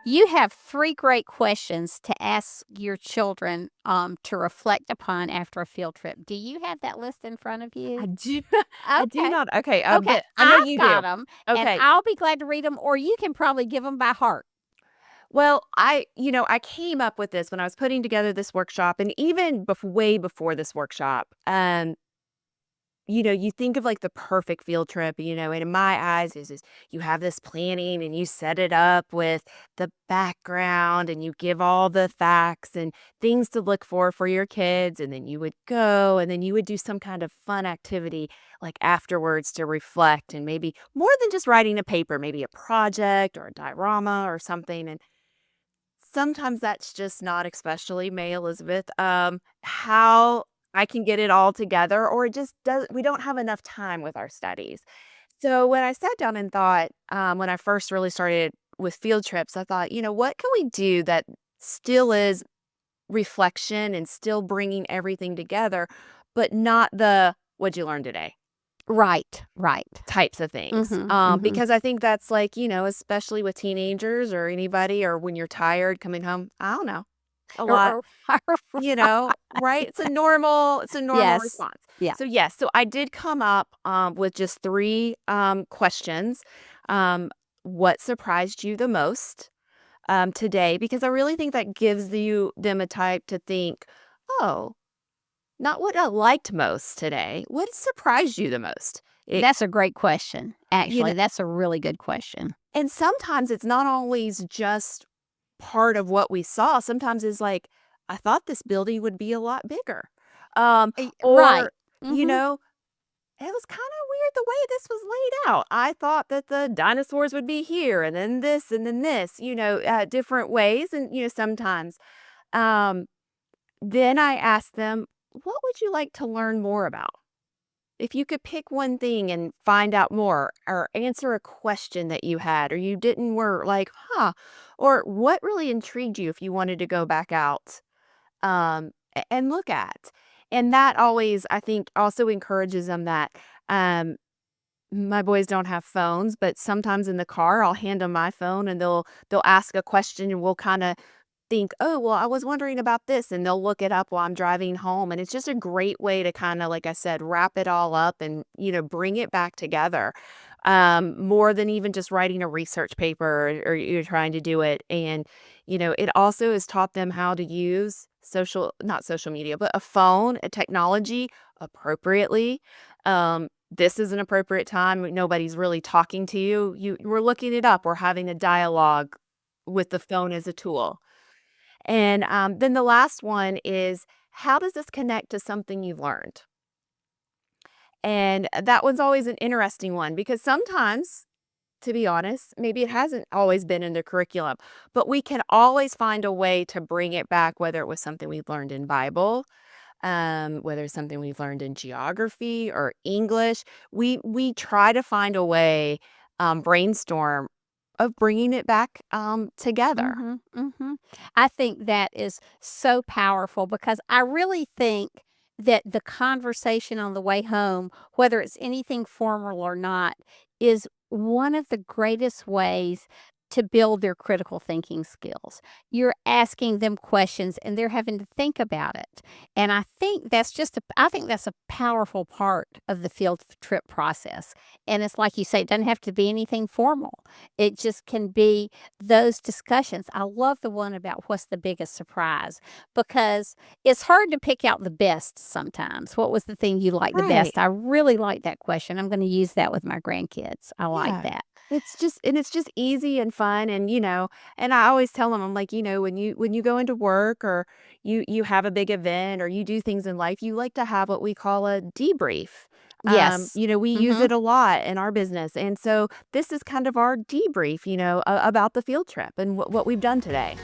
You have 3 great questions to ask your children, to reflect upon after a field trip. Do you have that list in front of I you? do I do Okay. not. Okay, Okay, but I know I've you got do. them, and Okay. I'll be glad to read them, or you can probably give them by heart. Well, I came up with this when I was putting together this workshop, and even way before this workshop. You think of like the perfect field trip, and in my eyes is you have this planning and you set it up with the background and you give all the facts and things to look for your kids. And then you would go and then you would do some kind of fun activity like afterwards to reflect and maybe more than just writing a paper, maybe a project or a diorama or something. And sometimes that's just not, especially May Elizabeth, how I can get it all together, or it just does we don't have enough time with our studies. So when I sat down and thought, when I first really started with field trips, I thought, what can we do that still is reflection and still bringing everything together, but not the "What'd you learn today?" Right, right. types of things. Mhm, mhm. Because I think that's like, especially with teenagers or anybody, or when you're tired coming home, I don't know, a lot, Or right? It's a normal Yes. response. Yeah. So yes, so I did come up with just three questions. Um, what surprised you the most today? Because I really think that gives them a type to think, oh, not what I liked most today. What surprised you the most? It, That's a great question, you know, actually, that's a really good question. And sometimes it's not always just part of what we saw. Sometimes it's like, I thought this building would be a lot bigger. Um, Right. or, you Mhm. know, it was kind of weird the way this was laid out. I thought that the dinosaurs would be here and then this and then this, different ways. And, sometimes. Um, then I asked them, what would you like to learn more about? If you could pick one thing and find out more or answer a question that you had or you didn't were like, huh, or what really intrigued you if you wanted to go back out and look at. And that always, I think, also encourages them that um, my boys don't have phones, but sometimes in the car, I'll hand them my phone and they'll ask a question and we'll kind of think, "Oh, well, I was wondering about this," and they'll look it up while I'm driving home, and it's just a great way to kinda, like I said, wrap it all up and, bring it back together, more than even just writing a research paper or you're trying to do it, and, it also has taught them how to use not social media, but a phone, a technology appropriately. This is an appropriate time when nobody's really talking to you. We're looking it up, we're having a dialogue with the phone as a tool. And, then the last one is, how does this connect to something you've learned? And that one's always an interesting one because sometimes, to be honest, maybe it hasn't always been in the curriculum, but we can always find a way to bring it back, whether it was something we learned in Bible, whether it's something we've learned in geography or English. We try to find a way, brainstorm of bringing it back together. Mhm, mhm. I think that is so powerful because I really think that the conversation on the way home, whether it's anything formal or not, is one of the greatest ways to build their critical thinking skills. You're asking them questions and they're having to think about it. And I think that's a powerful part of the field trip process. And it's like you say, it doesn't have to be anything formal. It just can be those discussions. I love the one about what's the biggest surprise because it's hard to pick out the best sometimes. What was the thing you liked the Right. best? I really like that question. I'm going to use that with my grandkids. I like Yeah. that. It's just easy and fun and I always tell them, I'm like, when you go into work or you have a big event or you do things in life, you like to have what we call a debrief. Yes. We use Mhm. it a lot in our business. And so this is kind of our debrief, about the field trip and what we've done today.